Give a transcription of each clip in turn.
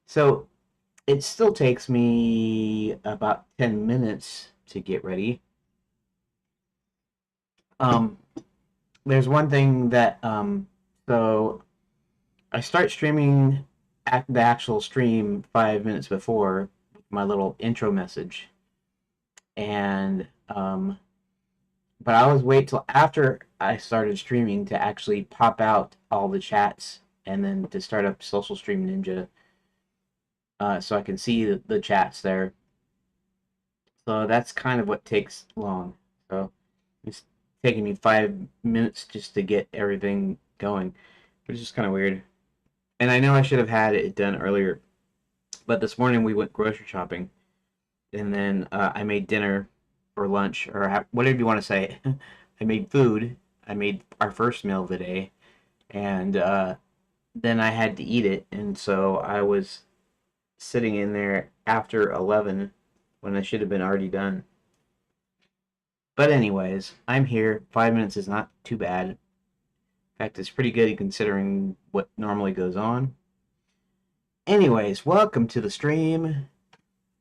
So it still takes me about 10 minutes to get ready. Um, there's one thing that so I start streaming at the actual stream 5 minutes before my little intro message, and but I always wait till after I started streaming to actually pop out all the chats and then to start up Social Stream Ninja, so I can see the chats there. So that's kind of what takes long. So it's taking me 5 minutes just to get everything going, which is kind of weird. And I know I should have had it done earlier, but this morning we went grocery shopping, and then I made dinner or lunch or whatever you want to say. I made food. I made our first meal of the day, and then I had to eat it, and so I was sitting in there after 11 when I should have been already done. But anyways, I'm here. 5 minutes is not too bad. In fact, it's pretty good considering what normally goes on. Anyways, welcome to the stream.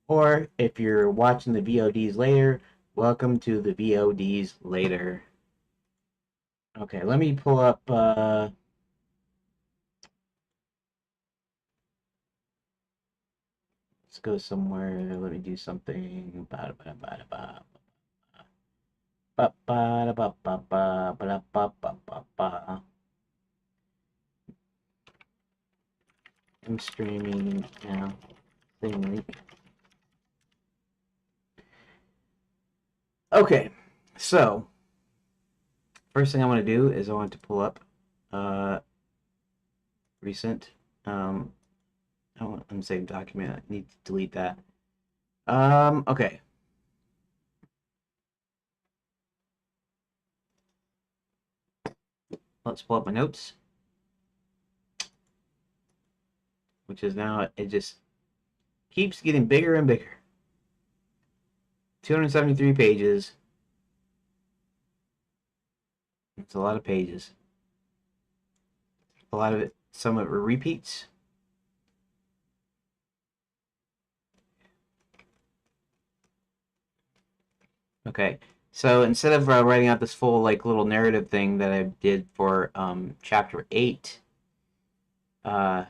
Or if you're watching the VODs later, welcome to the VODs later. Okay, let me pull up let's go somewhere. Let me do something. I'm streaming now. Thing link. Okay, so first thing I want to do is I want to pull up uh, recent. I want unsaved document. I need to delete that. Okay. Let's pull up my notes, which is now it just keeps getting bigger and bigger. 273 pages. It's a lot of pages. A lot of it, some of it were repeats. Okay, so instead of writing out this full like little narrative thing that I did for chapter 8, uh,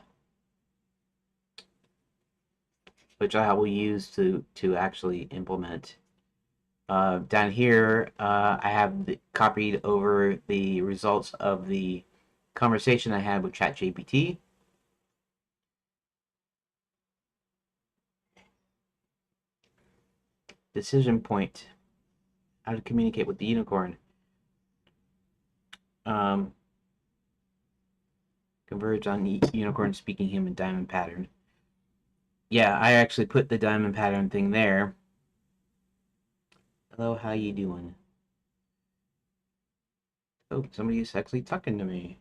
which I will use to actually implement. Down here, I have copied over the results of the conversation I had with ChatGPT. Decision point: how to communicate with the unicorn. Um, converge on unicorn speaking human diamond pattern. Yeah, I actually put the diamond pattern thing there. Hello, how you doing? Oh, somebody's actually talking to me.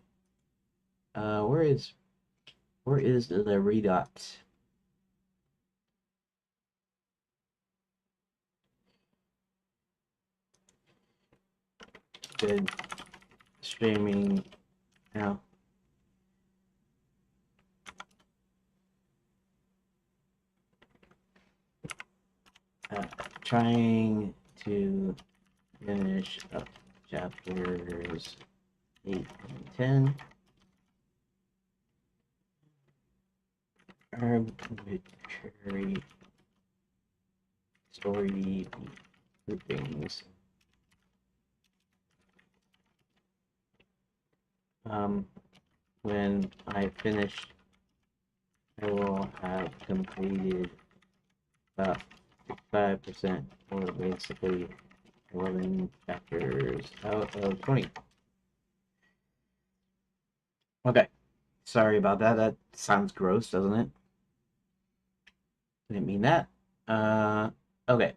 Where is the redot? Good streaming now. Trying to finish up chapters 8 and 10. Arbitrary story groupings. When I finish, I will have completed about 5% or basically 11 chapters out of 20. Okay, sorry about that. That sounds gross, doesn't it? I didn't mean that. Okay.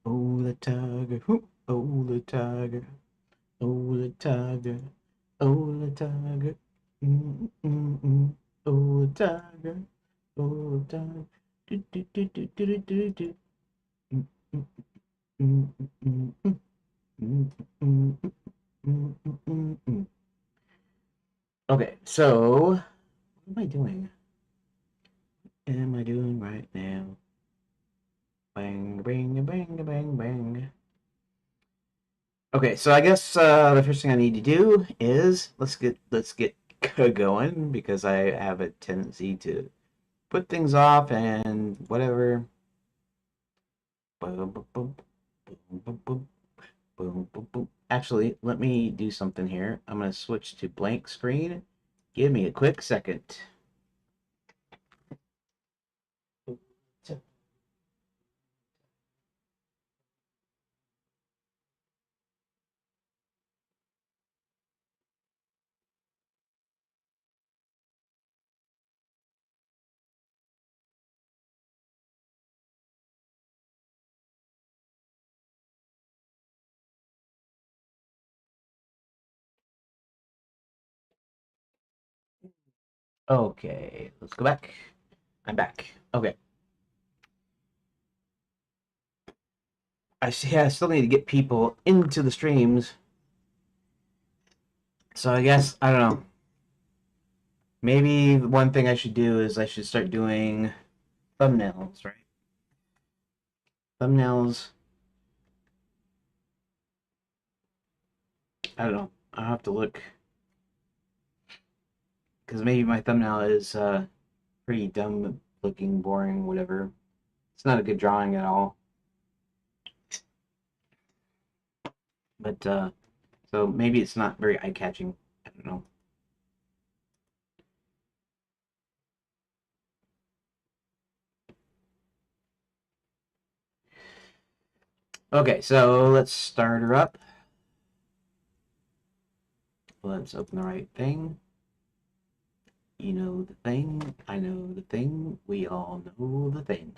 Oh, the tiger, oh, the tiger, oh, the tiger, oh, the tiger. Oh, the tiger, oh, the tiger, oh, the tiger, oh, the tiger, oh, the tiger, oh, the tiger, do, do, do, do, do, do, do, mm, mm, mm, mm, mm, mm, mm, mm. Okay, so what am I doing? Am I doing right now? Bang, bang, bang, bang, bang. Okay, so I guess the first thing I need to do is let's get going because I have a tendency to put things off and whatever. Boom, boom, boom, boom, boom, boom, boom, boom, boom. Actually, let me do something here. I'm gonna switch to blank screen. Give me a quick second. Okay, let's go back. I'm back. Okay. I still need to get people into the streams. So I guess I don't know. Maybe one thing I should do is I should start doing thumbnails, right? Thumbnails. I don't know. I'll have to look because maybe my thumbnail is pretty dumb looking, boring, whatever. It's not a good drawing at all. But so maybe it's not very eye catching. I don't know. Okay, so let's start her up. Let's open the right thing. You know the thing. I know the thing. We all know the thing.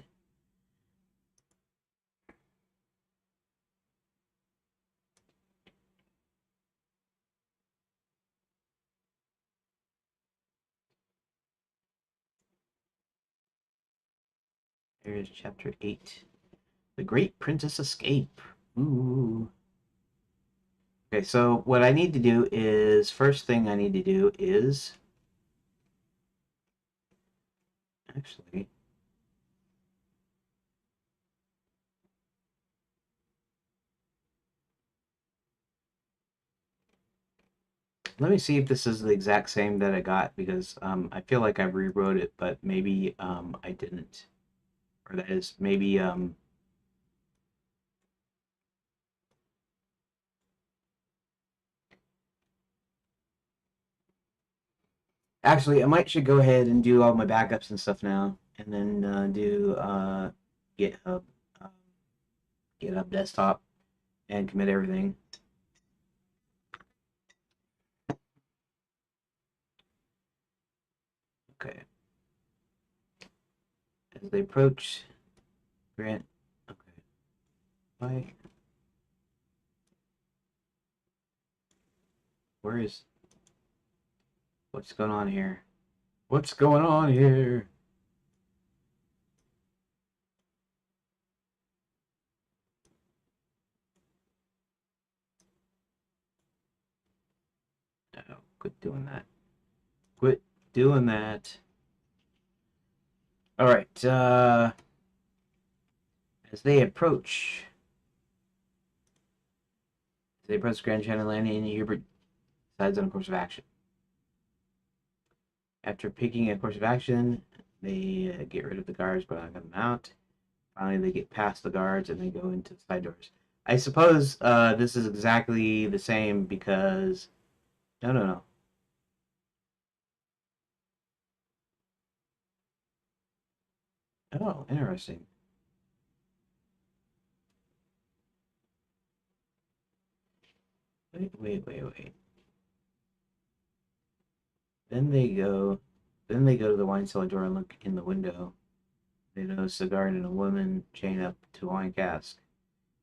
There's chapter 8. The Great Princess Escape. Ooh. Okay, so what I need to do is, first thing I need to do is, actually, let me see if this is the exact same that I got because I feel like I rewrote it, but maybe I didn't. Or that is, maybe, Actually, should go ahead and do all my backups and stuff now, and then do GitHub, um, GitHub desktop, and commit everything. Okay. As they approach, Grant. Okay. Why? Where is? What's going on here? What's going on here? No, quit doing that. Quit doing that. All right. As they approach, Grand Channel Landing, Hubert decides on a course of action. After picking a course of action, they get rid of the guards, but not them out. Finally, they get past the guards and they go into the side doors. I suppose this is exactly the same because no, no, no. Oh, interesting. Wait, wait, wait, wait. Then they go, then they go to the wine cellar door and look in the window. They notice a guard and a woman chained up to a wine cask.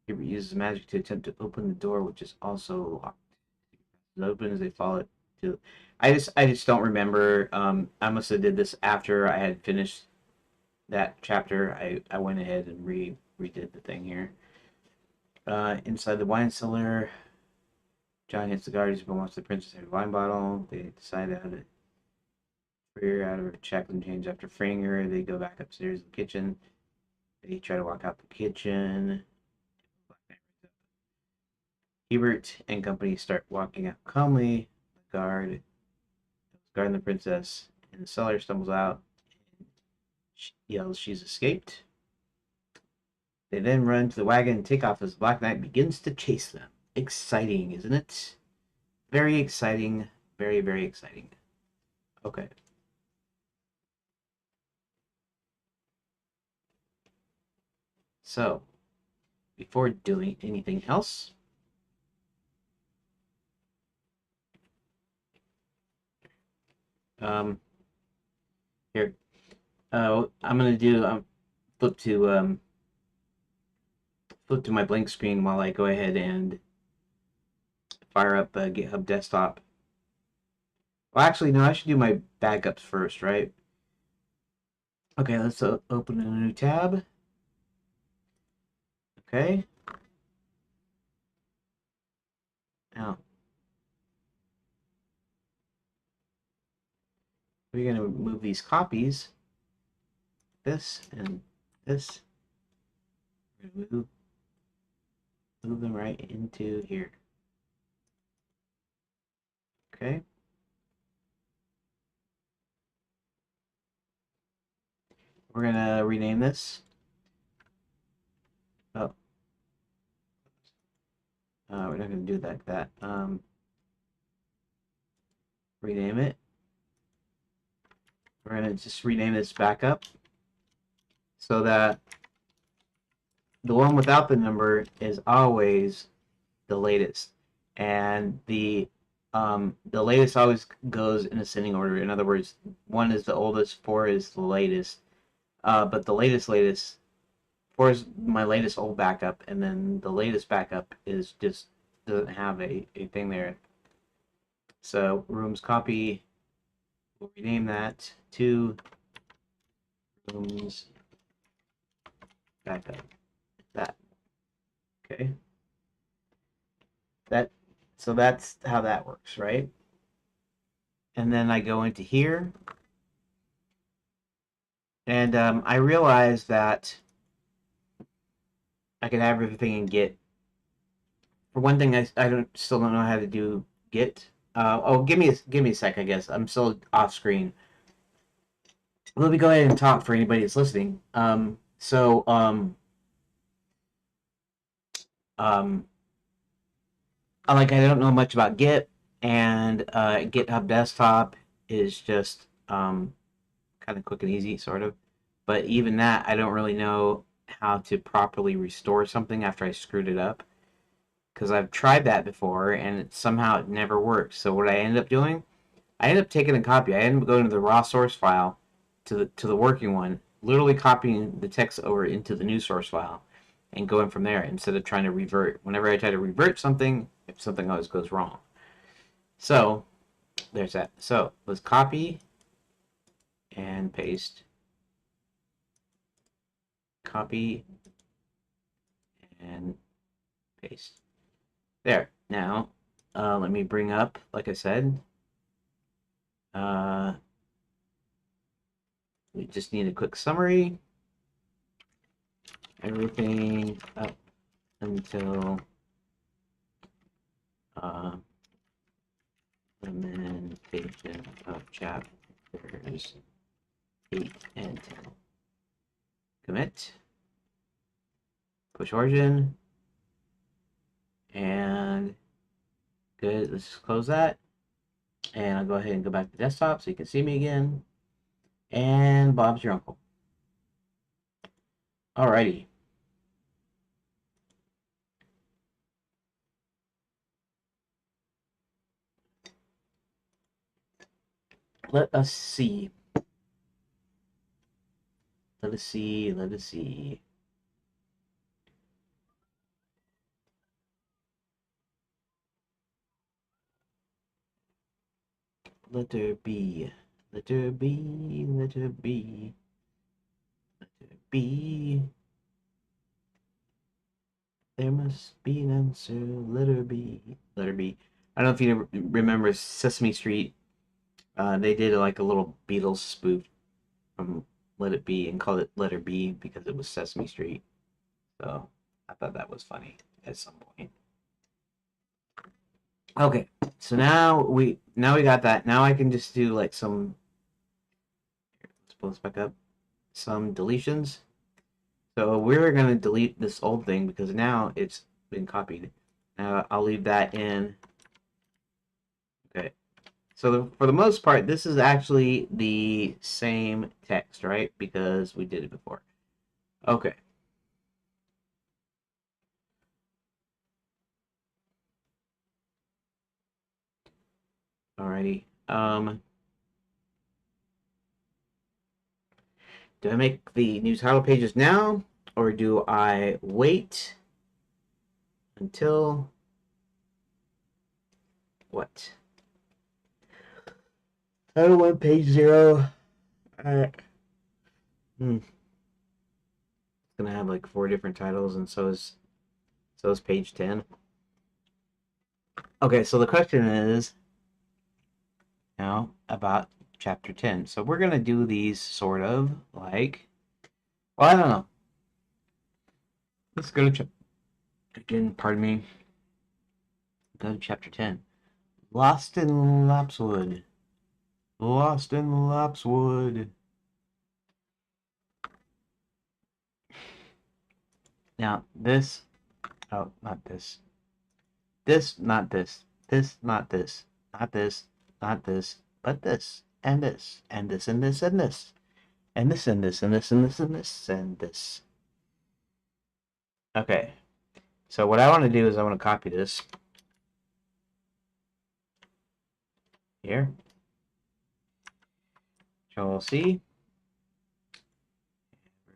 Hubert uses magic to attempt to open the door, which is also locked. It open as they follow it to. I just don't remember. I must have did this after I had finished that chapter. I went ahead and redid the thing here. Inside the wine cellar, John hits the guard. He's been wants the princess a wine bottle. They decide how to free her out of her shackles and chains. After freeing her, they go back upstairs to the kitchen. They try to walk out the kitchen. Hubert and company start walking out calmly. The guarding the princess in the cellar stumbles out and yells she's escaped. They then run to the wagon and take off as the Black Knight begins to chase them. Exciting, isn't it? Very exciting. Very, very exciting. Okay. So, before doing anything else, um, here, I'm gonna do flip to flip to my blank screen while I go ahead and fire up GitHub desktop. Well, actually, no, I should do my backups first, right? Okay, let's open a new tab. Okay. Now, we're going to move these copies, this and this. We're going to move them right into here. Okay. We're going to rename this. Oh. We're not going to do that. Rename it. We're going to just rename this backup so that the one without the number is always the latest, and the latest always goes in ascending order. In other words, one is the oldest, four is the latest. But the latest four is my latest old backup, and then the latest backup is just doesn't have a thing there. So rooms copy, we'll rename that to rooms backup. That okay. That so that's how that works, right? And then I go into here, and I realize that I can have everything in Git. For one thing, I still don't know how to do Git. Oh, give me a sec. I guess I'm still off screen. Let me go ahead and talk for anybody that's listening. Um, like I don't know much about Git and GitHub Desktop is just kind of quick and easy, sort of. But even that, I don't really know how to properly restore something after I screwed it up, because I've tried that before and somehow it never works. So what I ended up doing, I ended up taking a copy. I ended up going to the raw source file, to the working one, literally copying the text over into the new source file, and going from there instead of trying to revert. Whenever I try to revert something, something always goes wrong. So there's that. So let's copy and paste. Copy and paste. There. Now, let me bring up, like I said, uh, we just need a quick summary. Everything up until implementation of chapters 8 and 10. Commit. Push origin. And good. Let's just close that. And I'll go ahead and go back to desktop so you can see me again. And Bob's your uncle. Alrighty. Let us see. Let us see. Let us see. Letter B. Letter B. Letter B. Letter B. There must be an answer. Letter B. Letter B. I don't know if you remember Sesame Street. They did like a little Beatles spoof from Let It Be and called it Letter B because it was Sesame Street. So I thought that was funny at some point. Okay, so now we got that. Now I can just do like some. Let's pull this back up. Some deletions. So we're gonna delete this old thing because now it's been copied. Now I'll leave that in. Okay. So for the most part, this is actually the same text, right? Because we did it before. Okay. Alrighty. Do I make the new title pages now, or do I wait until what? Title 1, page 0. Alright. It's gonna have like 4 different titles, and so is page 10. Okay, so the question is now about chapter 10. So we're gonna do these sort of like, well, I don't know. Let's go to again. Pardon me. Go to chapter 10. Lost in Lapswood. Lost in Lapswood. Now, this, oh, not this. This, not this. This, not this. Not this, not this, but this, and this, and this, and this, and this, and this, and this, and this, and this, and this, and this. Okay, so what I want to do is I want to copy this here. Control C.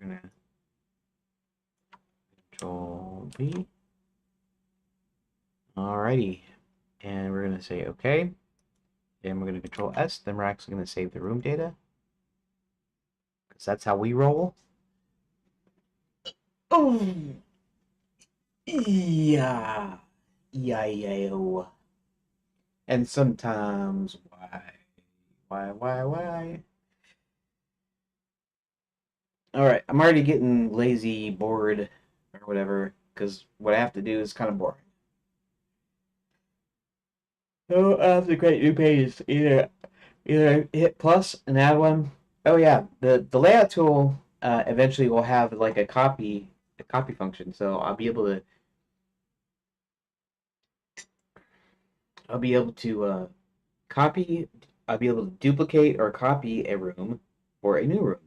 We're going to Control V. Alrighty. And we're going to say OK. And we're going to Control S. Then we're actually going to save the room data, because that's how we roll. Oh, yeah. Yeah. And sometimes, why? Alright, I'm already getting lazy, bored, or whatever, because what I have to do is kind of boring. So I have to create new pages. Either hit plus and add one. Oh yeah, the layout tool eventually will have like a copy function. So I'll be able to copy I'll be able to duplicate or copy a room for a new room.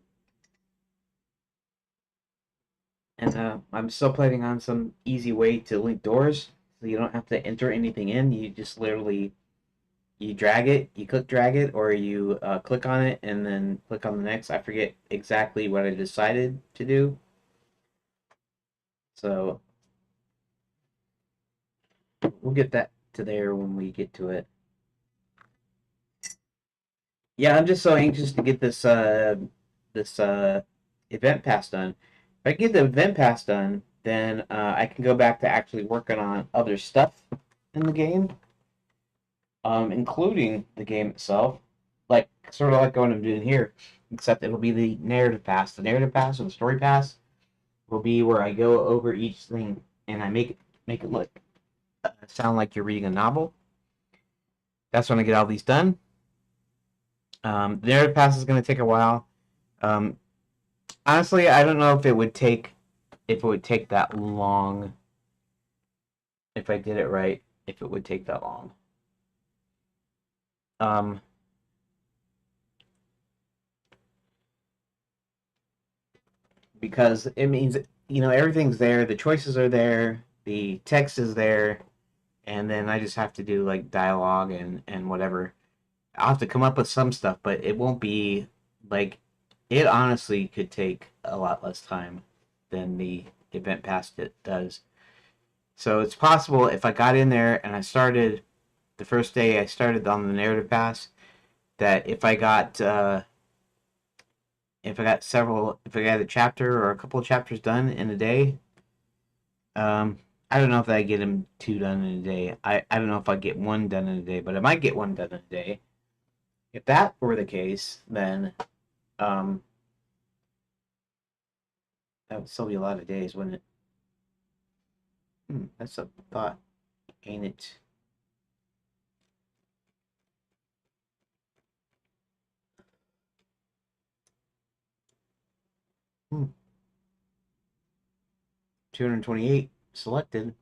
And I'm still planning on some easy way to link doors, so you don't have to enter anything in. You just literally you drag it, you click drag it, or you click on it and then click on the next. I forget exactly what I decided to do. So we'll get that to there when we get to it. Yeah, I'm just so anxious to get this event pass done. If I get the event pass done, then I can go back to actually working on other stuff in the game, including the game itself, like sort of like what I'm doing here, except it'll be the narrative pass. The narrative pass or the story pass will be where I go over each thing and I make it look sound like you're reading a novel. That's when I get all these done. The narrative pass is going to take a while. Um, Honestly, I don't know if it would take that long if I did it right. If it would take that long, um, because it means everything's there, the choices are there, the text is there, and then I just have to do like dialogue and whatever. I'll have to come up with some stuff, but it won't be like it honestly could take a lot less time than the event pass it does. So it's possible if I got in there and I started the first day I started on the narrative pass that if I got a chapter or a couple of chapters done in a day, I don't know if I get them two done in a day. I don't know if I get one done in a day, but I might get one done in a day. If that were the case, then um, that would still be a lot of days, wouldn't it? That's a thought, ain't it? 228 selected.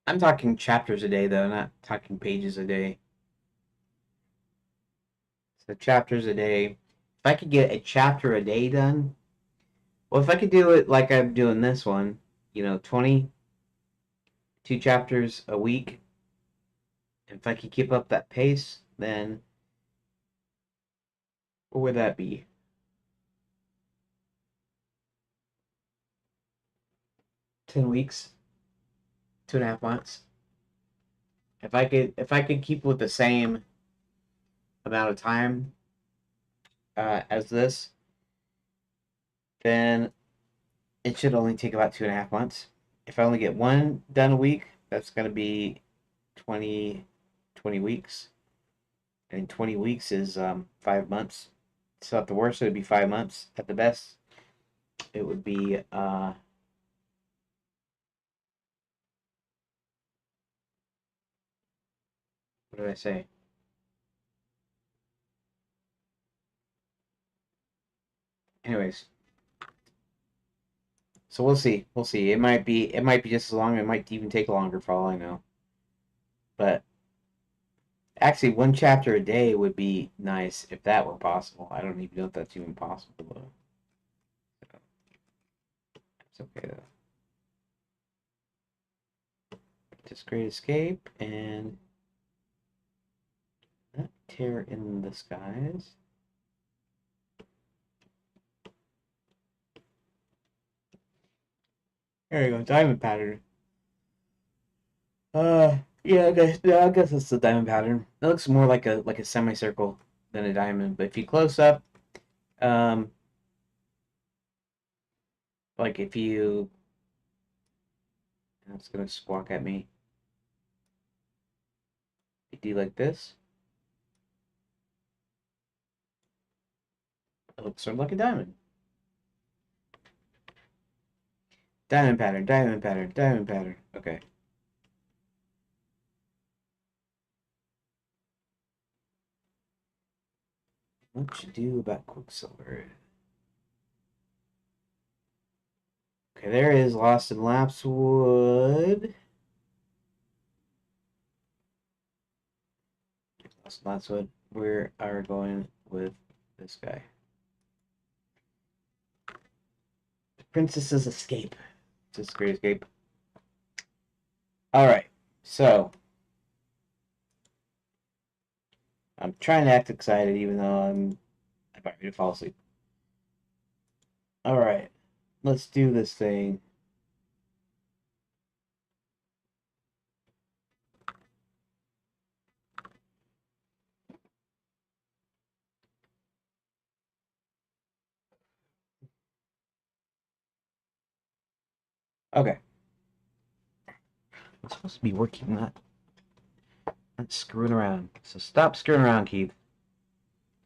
I'm talking chapters a day, though, not talking pages a day. So chapters a day. If I could get a chapter a day done, well, if I could do it like I'm doing this one, 22 chapters a week, if I could keep up that pace, then what would that be? 10 weeks, 2.5 months. If I could keep with the same amount of time as this, then it should only take about 2.5 months. If I only get one done a week, that's going to be 20, 20 weeks. And 20 weeks is 5 months. So at the worst, it would be 5 months. At the best, it would be what did I say? Anyways, so we'll see. We'll see. It might be just as long. It might even take longer for all I know. But actually, one chapter a day would be nice if that were possible. I don't even know if that's even possible though. So, it's okay though. Just Great Escape and not Tear in the Skies. There you go, Diamond Pattern. Yeah, I guess it's the diamond pattern. It looks more like a semicircle than a diamond, but if you close up, um, like if you, it's gonna squawk at me. If you do like this, it looks sort of like a diamond. Diamond pattern, diamond pattern, diamond pattern. Okay. What you do about Quicksilver? Okay, there is Lost in Lapswood. Lost in Lapswood. We are going with this guy. The Princess's Escape. It's a great escape. Alright, so I'm trying to act excited even though I'm about ready to fall asleep. Alright, let's do this thing. Okay. I'm supposed to be working, not screwing around. So stop screwing around, Keith.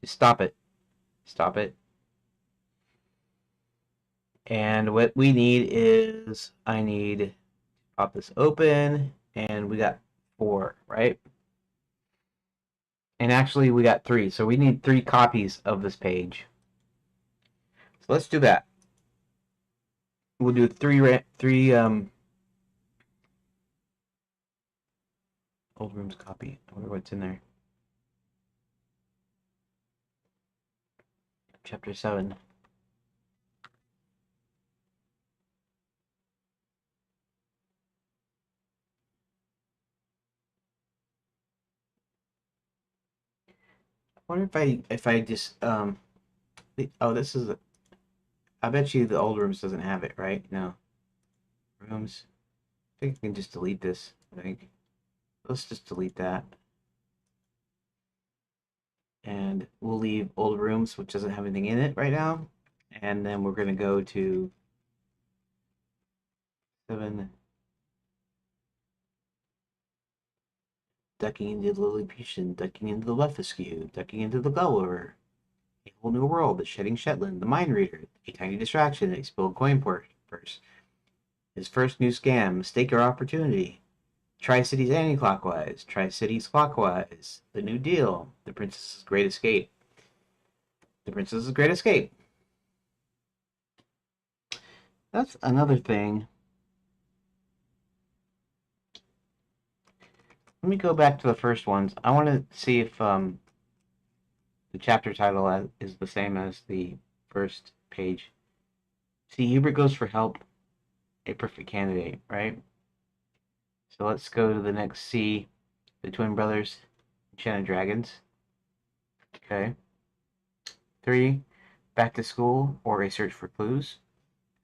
Just stop it. Stop it. And what we need is, I need to pop this open, and we got 4, right? And actually, we got 3, so we need 3 copies of this page. So let's do that. We'll do three old rooms copy. I wonder what's in there. Chapter 7. I wonder if I just oh, this is I bet you the old rooms doesn't have it, right? No. Rooms. I think I can just delete this. I think. Let's just delete that. And we'll leave old rooms, which doesn't have anything in it right now. And then we're going to go to 7. Ducking into the Lilliputian, ducking into the Lefiscue, ducking into the Gulliver. A whole new world, the Shedding Shetland, the Mind Reader, a tiny distraction, a spilled coin purse. His first new scam, mistake your opportunity. Tri-Cities anti-clockwise, Tri-Cities clockwise, the New Deal, the Princess's Great Escape. The Princess's Great Escape. That's another thing. Let me go back to the first ones. I want to see if the chapter title is the same as the first page. See, Hubert goes for help, a perfect candidate, right? So let's go to the next C, the twin brothers, Enchanted Dragons. Okay. 3, Back to School or A Search for Clues.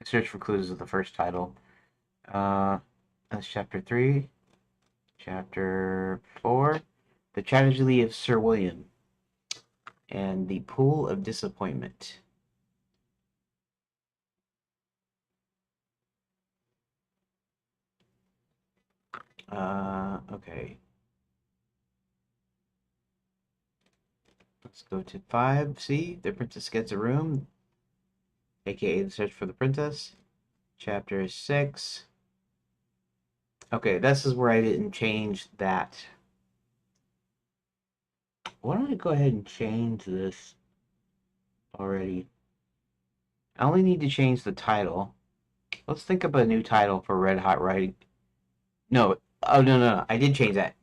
A Search for Clues is the first title. That's chapter 3. Chapter 4, The Tragedy of Sir William and the Pool of Disappointment. Okay. Let's go to 5. See, the princess gets a room, aka the search for the princess. Chapter 6. Okay, this is where I didn't change that. Why don't I go ahead and change this already? I only need to change the title. Let's think of a new title for Red Hot Riding. No, oh no, I did change that.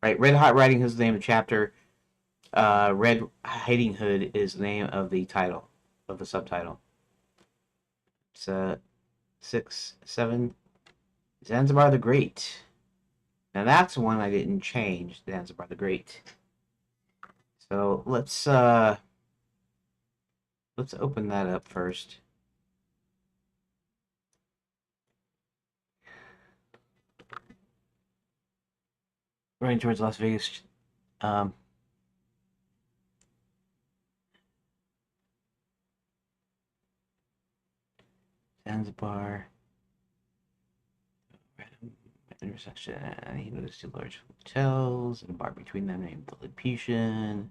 Right, Red Hot Riding Hood is the name of the chapter. Red Hiding Hood is the name of the title, of the subtitle. It's 6, 7. Zanzibar the Great. Now that's one I didn't change. Zanzibar the Great. So let's open that up first. Running towards Las Vegas. Zanzibar. Random intersection. He goes to large hotels and a bar between them named the Lilliputian.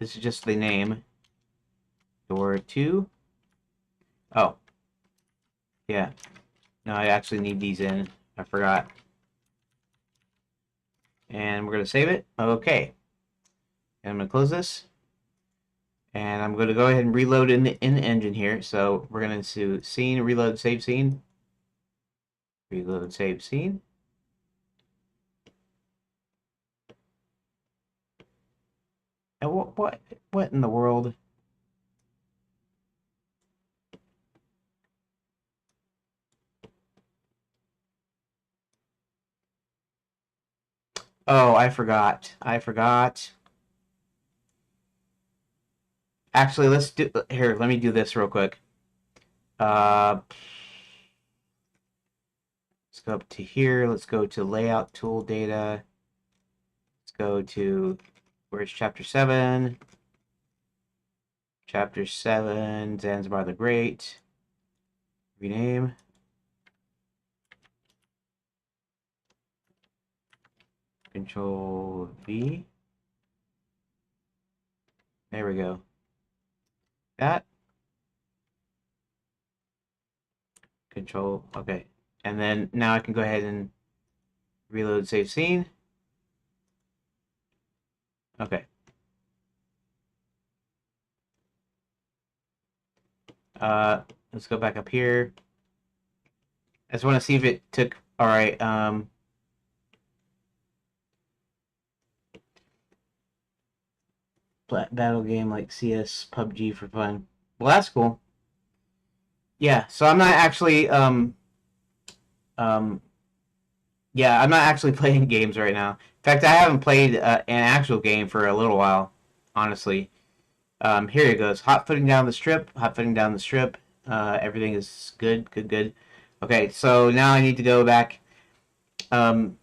This is just the name. Door 2. Oh, yeah. No, I actually need these in. I forgot. And we're going to save it. Okay. And I'm going to close this. And I'm going to go ahead and reload in the engine here. So we're going to do scene, reload, save scene. Reload, save scene. And what in the world? Oh, I forgot. I forgot. Actually, let's do here. Let me do this real quick. Let's go up to here. Let's go to layout tool data. Let's go to where's chapter 7? Chapter 7, Zanzibar the Great. Rename. Control V. There we go. That. Control. Okay. And then now I can go ahead and reload save scene. Okay. Let's go back up here. I just want to see if it took. All right. Battle game like CS, PUBG for fun. Well, that's cool. Yeah. So I'm not actually um yeah, I'm not actually playing games right now. In fact, I haven't played an actual game for a little while, honestly. Here it goes. Hot footing down the strip. Hot footing down the strip. Everything is good. Good. Good. Okay. So now I need to go back. Um,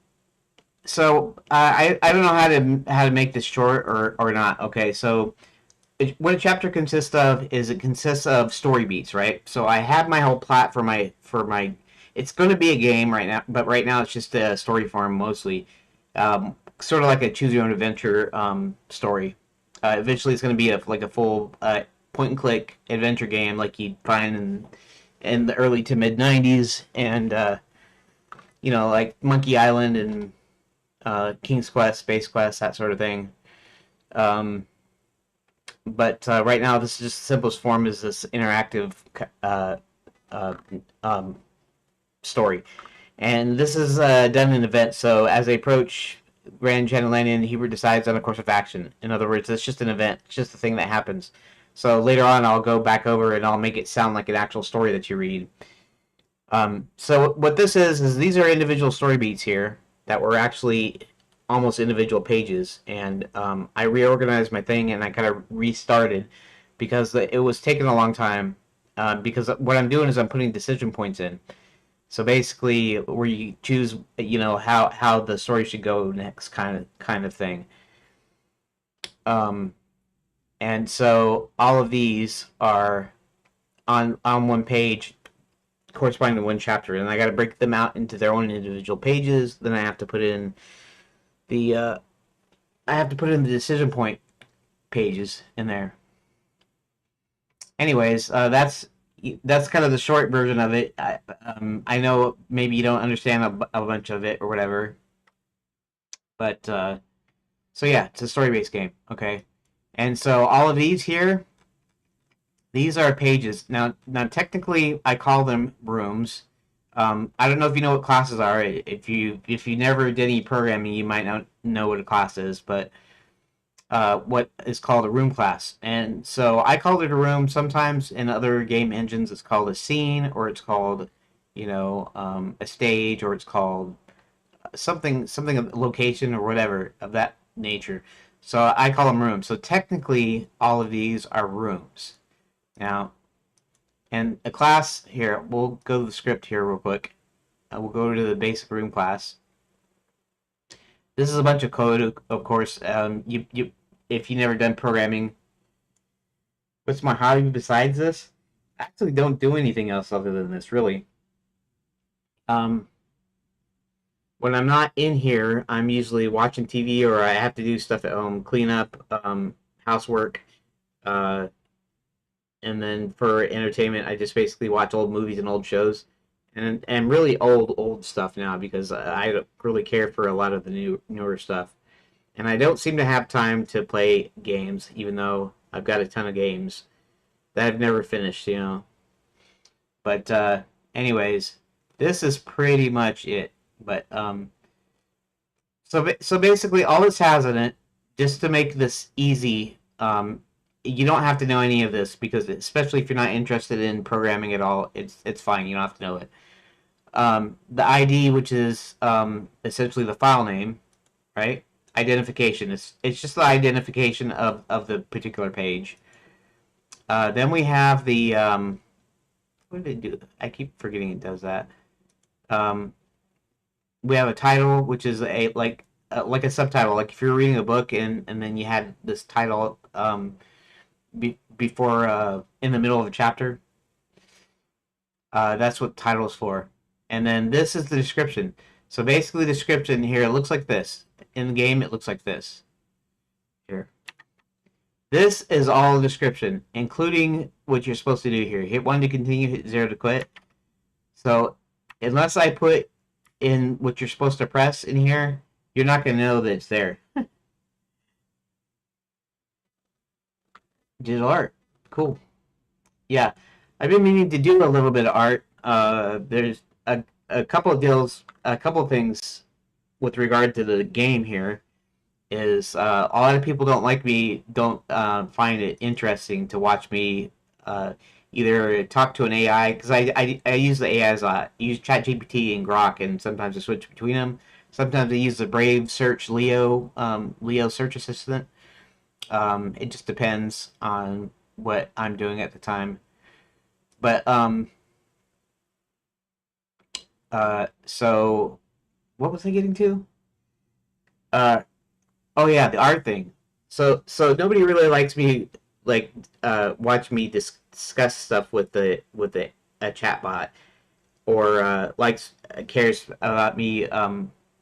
I don't know how to make this short or not. Okay. So what a chapter consists of is it consists of story beats, right? So I have my whole plot for my. It's going to be a game right now, but right now it's just a story form mostly, sort of like a choose your own adventure story. Eventually, it's going to be like a full point and click adventure game like you'd find in the early to mid '90s, and like Monkey Island and King's Quest, Space Quest, that sort of thing. Um, but right now, this is just the simplest form is this interactive uh, uh, um, story, and this is done in events. So as they approach Grand Genelanian, Hebrew decides on a course of action. In other words, it's just an event. It's just a thing that happens. So later on, I'll go back over and I'll make it sound like an actual story that you read. So what this is these are individual story beats here that were actually almost individual pages, and I reorganized my thing and I kind of restarted because it was taking a long time. Because what I'm doing is I'm putting decision points in. So basically, where you choose, how the story should go next, kind of thing. Um, and so all of these are on one page corresponding to one chapter, and I got to break them out into their own individual pages. Then I have to put in the decision point pages in there. Anyways, that's kind of the short version of it. I know maybe you don't understand a bunch of it or whatever, but so yeah, it's a story based game. Okay, and so all of these here, these are pages. Now technically, I call them rooms. I don't know if you know what classes are. If you never did any programming, you might not know what a class is, but what is called a room class. And so I called it a room. Sometimes in other game engines, it's called a scene, or it's called, a stage, or it's called something of location or whatever of that nature. So I call them rooms. So technically, all of these are rooms. Now, and a class here, we'll go to the script here real quick. We'll go to the basic room class. This is a bunch of code, of course. If you never done programming, what's my hobby besides this? I actually don't do anything else other than this, really. Um, when I'm not in here, I'm usually watching TV or I have to do stuff at home, clean up, housework. Uh, and then for entertainment, I just basically watch old movies and old shows, and really old stuff now because I don't really care for a lot of the newer stuff. And I don't seem to have time to play games, even though I've got a ton of games that I've never finished. But anyways, this is pretty much it. But so basically, all this has in it, just to make this easy, you don't have to know any of this because, especially if you're not interested in programming at all, it's fine. You don't have to know it. The ID, which is essentially the file name, right? Identification. It's just the identification of the particular page. Then we have the what did it do? I keep forgetting it does that. Um, we have a title, which is a like a subtitle. Like if you're reading a book and then you had this title before in the middle of a chapter, that's what title is for. And then this is the description. So basically, the description here it looks like this. In the game, it looks like this. Here. This is all the description, including what you're supposed to do here. Hit 1 to continue, hit 0 to quit. So unless I put in what you're supposed to press in here, you're not going to know that it's there. Digital art. Cool. Yeah. I've been meaning to do a little bit of art. There's a couple of deals, a couple of things with regard to the game here. Is a lot of people don't find it interesting to watch me either talk to an AI because I use the AIs a lot. I use ChatGPT and Grok, and sometimes I switch between them. Sometimes I use the Brave Search Leo search assistant. It just depends on what I'm doing at the time. But so what was I getting to? Uh, Oh yeah, the art thing. So nobody really likes me like watch me discuss stuff with the a chatbot or likes cares about me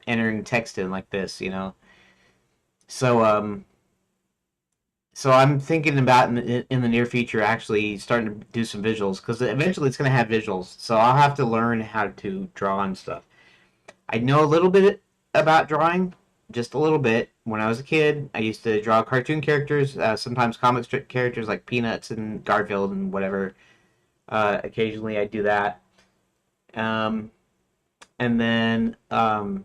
entering text in like this. So so I'm thinking about in the near future actually starting to do some visuals because eventually it's going to have visuals. So I'll have to learn how to draw and stuff. I know a little bit about drawing, just a little bit. When I was a kid, I used to draw cartoon characters, sometimes comic strip characters like Peanuts and Garfield and whatever. Occasionally, I do that. Um, and then I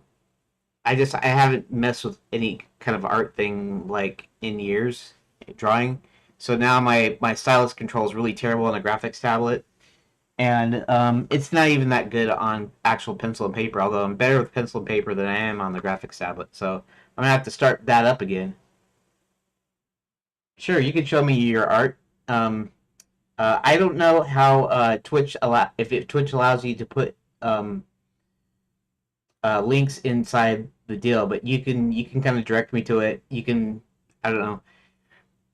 haven't messed with any kind of art thing like in years, drawing. So now my stylus control is really terrible on a graphics tablet and it's not even that good on actual pencil and paper. Although I'm better with pencil and paper than I am on the graphics tablet, so I'm gonna have to start that up again. Sure, you can show me your art. Um, I don't know how if Twitch allows you to put links inside the deal, but you can kind of direct me to it. You can I don't know.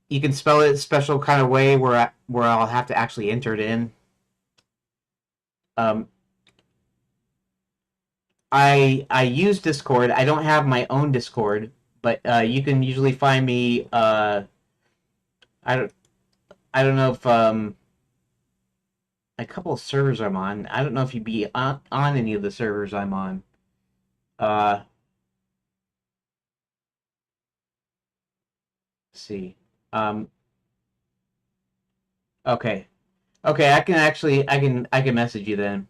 You can spell it a special kind of way where I'll have to actually enter it in. Um, I use Discord. I don't have my own Discord, but you can usually find me. I don't I don't know if a couple of servers I'm on. I don't know if you'd be on any of the servers I'm on. Uh, let's see. Um, okay, okay. I can message you then.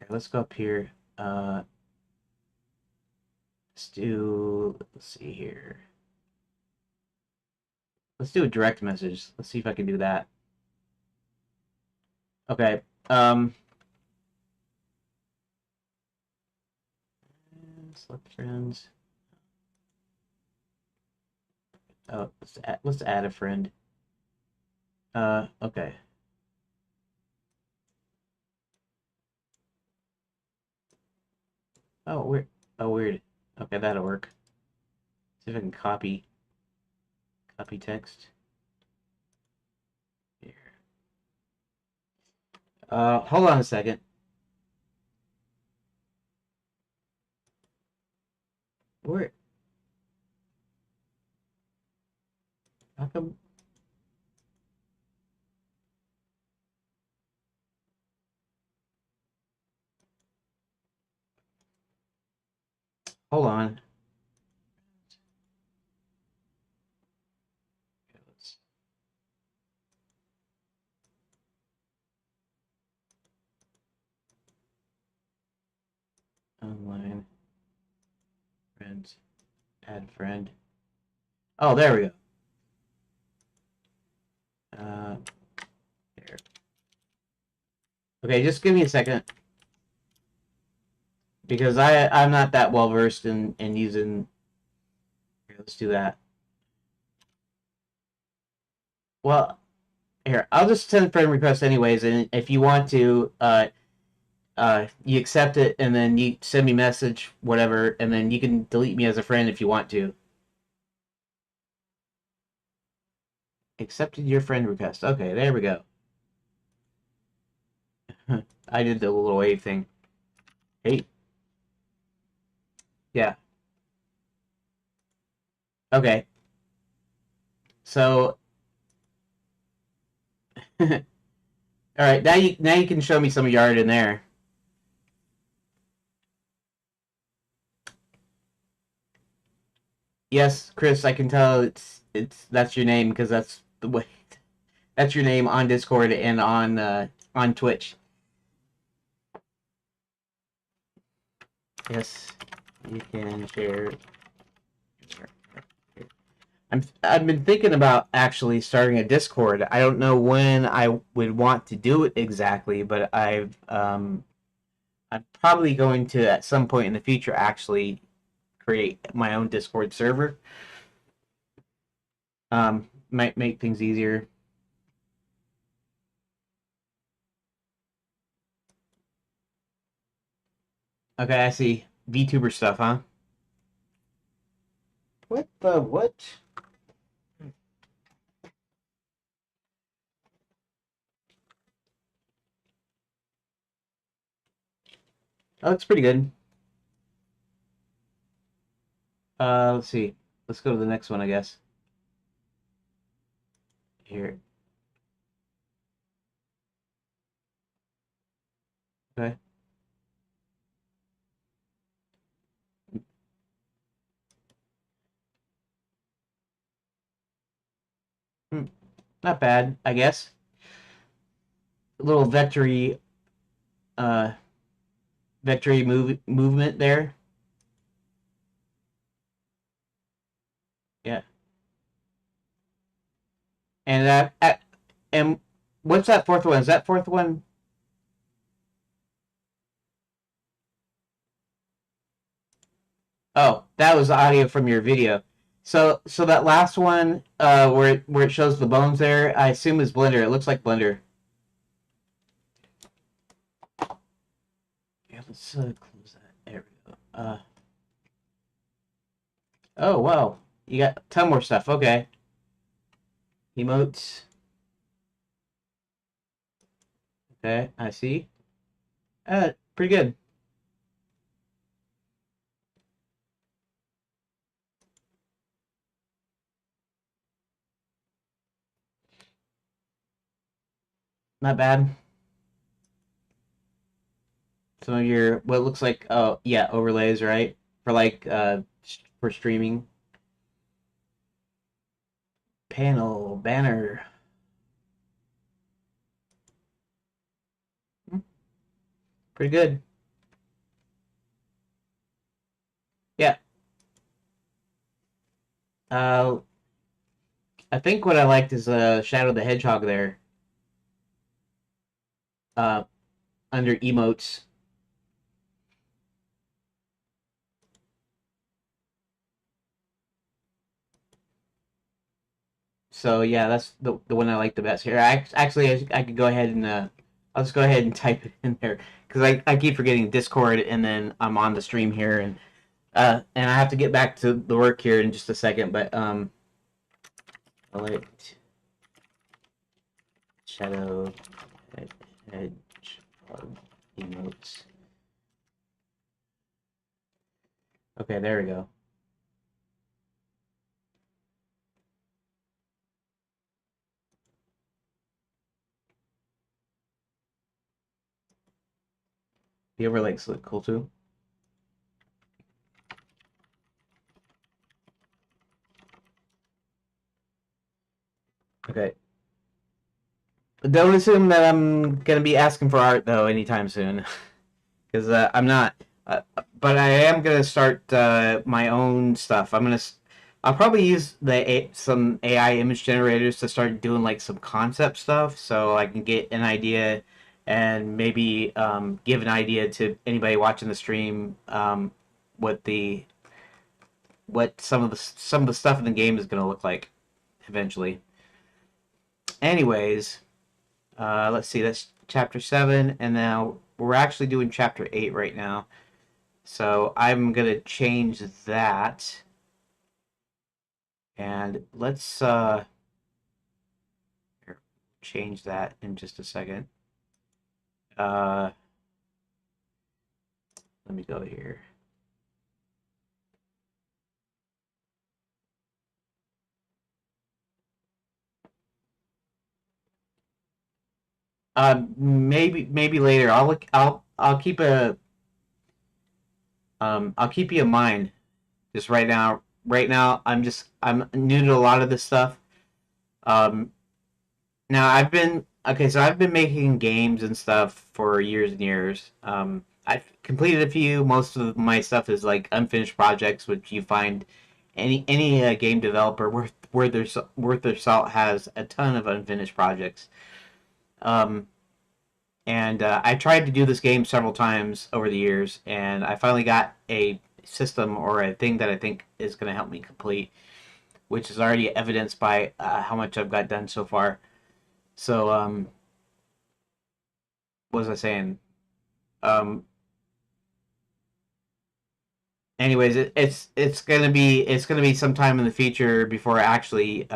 Okay, let's go up here. Let's see here. Let's do a direct message. Let's see if I can do that. Okay. Select friends. Oh, let's add a friend. Okay. Oh, weird. Oh, weird. Okay, that'll work. See if I can copy text. Here. Hold on a second. Where? hold on. Okay, let's online friends, add friend. Oh, there we go. There. Okay, just give me a second because I'm not that well versed in using. Here, let's do that. Well, here I'll just send friend request anyways, and if you want to, you accept it, and then you send me message, whatever, and then you can delete me as a friend if you want to. Accepted your friend request. Okay, there we go. I did the little wave thing. Hey, yeah. Okay. So, all right. Now you can show me some of your art in there. Yes, Chris, I can tell it's that's your name because that's the way that's your name on Discord and on Twitch. Yes, you can share. I've been thinking about actually starting a Discord. I don't know when I would want to do it exactly, but I'm probably going to at some point in the future actually create my own Discord server. Might make things easier. Okay, I see. VTuber stuff, huh? What the what? Oh, it's pretty good. Let's see. Let's go to the next one, I guess. Here. Okay. Hmm, not bad, I guess. A little uh, vectory movement there. Yeah. And and what's that fourth one? Is that fourth one? Oh, that was audio from your video. So that last one, where it shows the bones there, I assume is Blender. It looks like Blender. Yeah, let's close that. There we go. Oh wow, you got a ton more stuff. Okay, emotes. Okay, I see. Pretty good. Not bad. Some of your what looks like, oh yeah, overlays, right? For like for streaming. Panel banner. Hmm, pretty good. Yeah. Uh, I think what I liked is Shadow the Hedgehog there. Uh, under emotes. So yeah, that's the one I like the best here. I could go ahead and I'll just go ahead and type it in there because I keep forgetting Discord and then I'm on the stream here and I have to get back to the work here in just a second. But I liked Shadow Hedgehog emotes. Okay, there we go. The overlays look cool too. don't assume that I'm gonna be asking for art though anytime soon, because I'm not. But I am gonna start my own stuff. I'll probably use some AI image generators to start doing like some concept stuff, so I can get an idea and maybe give an idea to anybody watching the stream what the what some of the stuff in the game is gonna look like eventually. Anyways, let's see. That's chapter 7, and now we're actually doing chapter 8 right now. So I'm gonna change that, and let's change that in just a second. Uh, Let me go here. Maybe later. I'll keep you in mind. Just right now, I'm new to a lot of this stuff. Um, Now I've been making games and stuff for years and years. I've completed a few. Most of my stuff is like unfinished projects, which you find any game developer worth their salt has a ton of unfinished projects. Um, and I tried to do this game several times over the years, and I finally got a system or a thing that I think is going to help me complete, which is already evidenced by how much I've got done so far. So, what was I saying? Um, Anyways, it's gonna be sometime in the future before I actually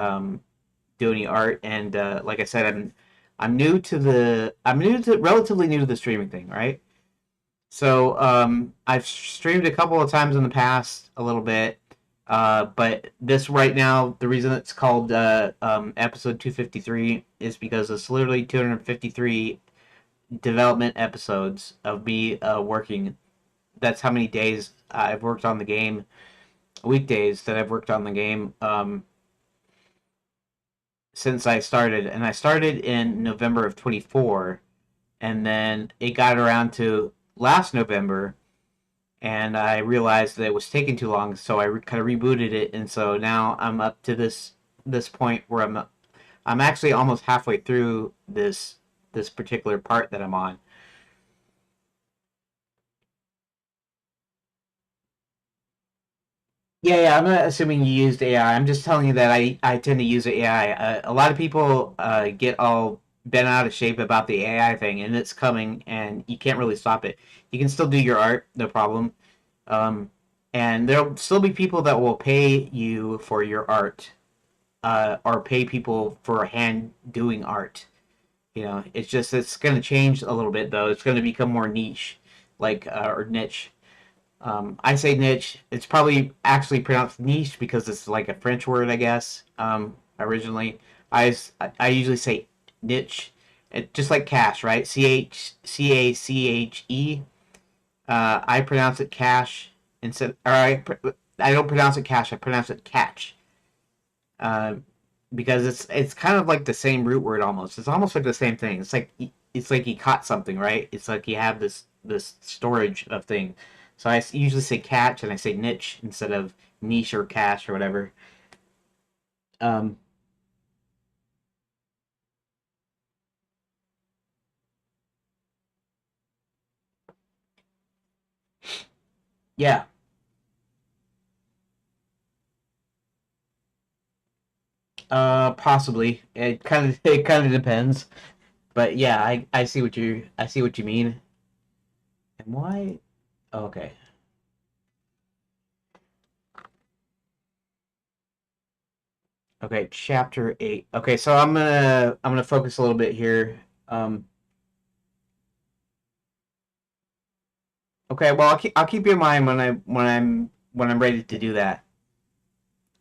do any art. And like I said, I'm relatively new to the streaming thing, right? So I've streamed a couple of times in the past, a little bit. But this right now, the reason it's called episode 253 is because it's literally 253 development episodes of me working. That's how many days I've worked on the game, weekdays that I've worked on the game since I started. And I started in November of 24, and then it got around to last November, and I realized that it was taking too long, so kind of rebooted it, and so now I'm up to this point where I'm actually almost halfway through this particular part that I'm on. Yeah, I'm not assuming you used AI. I'm just telling you that I tend to use AI. A lot of people get all bent out of shape about the AI thing, and it's coming, and you can't really stop it. You can still do your art, no problem. Um, and there'll still be people that will pay you for your art, or pay people for hand doing art. You know, it's going to change a little bit though. It's going to become more niche, like or niche. I say niche. It's probably actually pronounced niche because it's like a French word, I guess. Originally, I usually say niche, just like cash, right? Cache. I pronounce it cash instead, or I don't pronounce it cash. I pronounce it catch. Uh, because it's kind of like the same root word almost. It's almost like the same thing. It's like you caught something, right? It's like you have this storage of thing. So I usually say catch and I say niche instead of niche or cache or whatever. Um, yeah, possibly. It kind of depends, but yeah, I see what you mean. And why? Oh, okay, okay, chapter 8. Okay, so I'm gonna focus a little bit here. Okay, well, I'll keep you in mind when I'm ready to do that.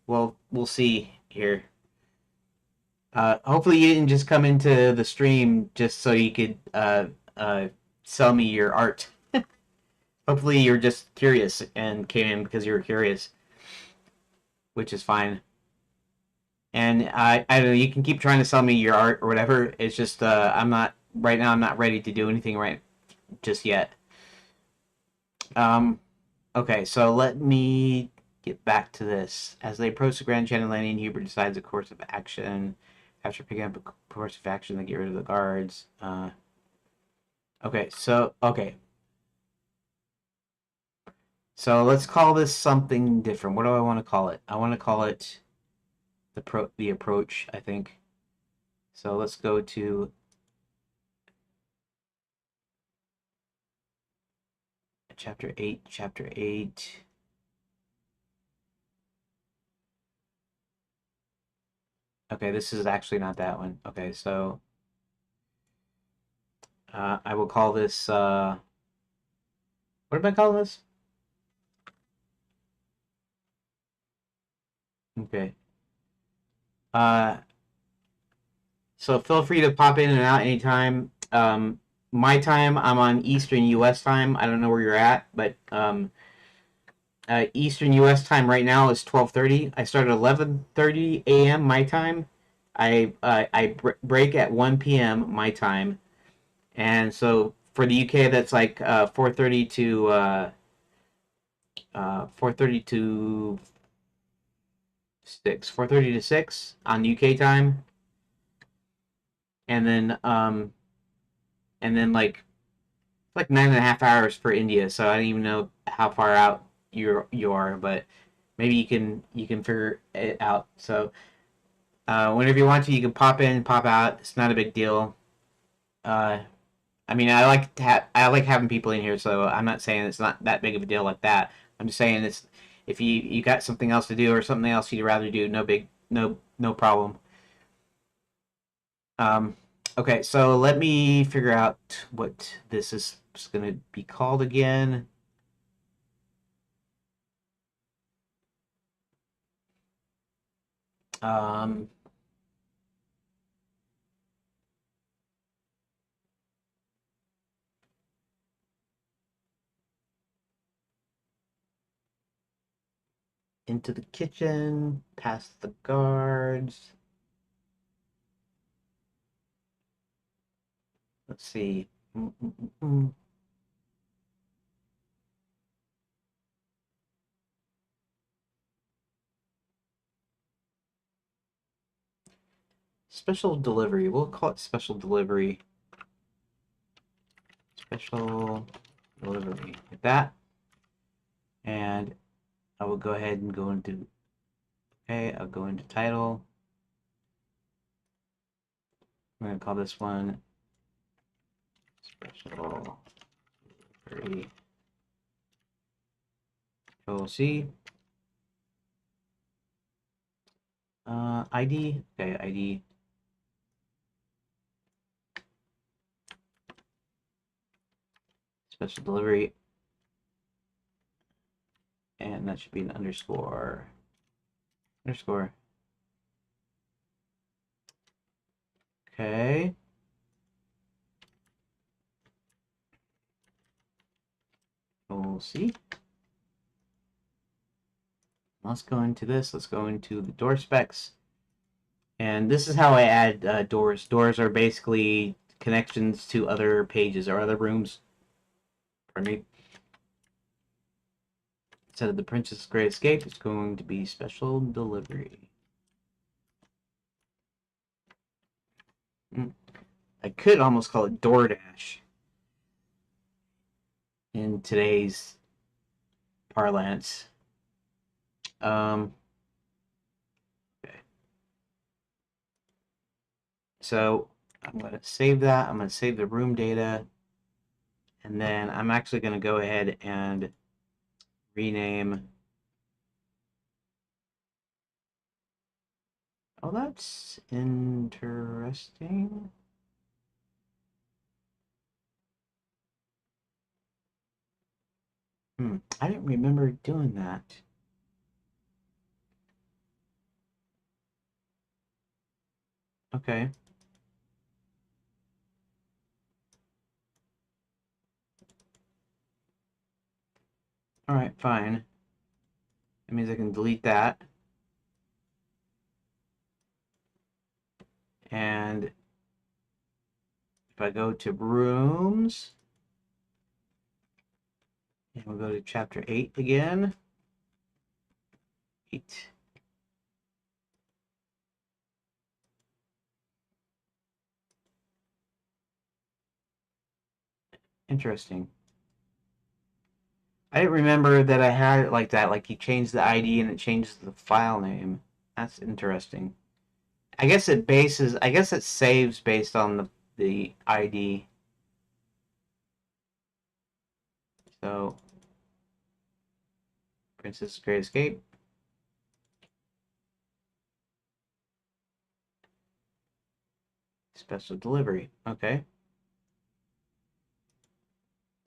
Well, we'll see here. Hopefully, you didn't just come into the stream just so you could sell me your art. Hopefully, you're just curious and came in because you were curious, which is fine. And I don't know, you can keep trying to sell me your art or whatever. It's just I'm not right now. I'm not ready to do anything right just yet. Um, okay, so let me get back to this. As they approach the Grand Enchanted Landing, Hubert decides a course of action. After picking up a course of action, they get rid of the guards. So let's call this something different. What do I want to call it? I want to call it the approach, I think. So let's go to chapter 8, chapter 8. Okay, this is actually not that one. Okay, so I will call this what am I calling this? Okay. Uh so feel free to pop in and out anytime. My time, I'm on Eastern US time. I don't know where you're at, but Eastern US time right now is 12:30. I start at 11:30 a.m. my time. I break at 1 p.m. my time. And so for the UK, that's like 4:30 to 4:30 to 6, 4:30 to 6 on UK time, and then like 9.5 hours for India. So I don't even know how far out you are, but maybe you can figure it out. So whenever you want to, you can pop in, pop out. It's not a big deal. Uh, I mean, I like having people in here, so I'm not saying it's not that big of a deal like that. I'm just saying it's if you got something else to do or something else you'd rather do, no problem. Um, okay, so let me figure out what this is going to be called again. Um, into the kitchen, past the guards. Let's see. Mm. Special delivery. We'll call it special delivery. Special delivery. Like that. And I will go ahead and go into, okay, I'll go into title. I'm going to call this one special delivery. Control C. ID. Okay, ID. Special delivery. And that should be an underscore. Underscore. Okay. Control C. Let's go into this. Let's go into the door specs. And this is how I add doors. Doors are basically connections to other pages or other rooms. Pardon me. Instead of the Princess Great Escape, it's going to be special delivery. I could almost call it DoorDash in today's parlance. Okay. So I'm going to save that. I'm going to save the room data. And then I'm actually going to go ahead and rename. Oh, that's interesting. I didn't remember doing that. Okay. All right, fine. That means I can delete that. And if I go to rooms, and we'll go to chapter 8 again. 8. Interesting. I didn't remember that I had it like that. Like you changed the ID and it changes the file name. That's interesting. I guess it saves based on the ID. So, Princess Great Escape. Special delivery. Okay.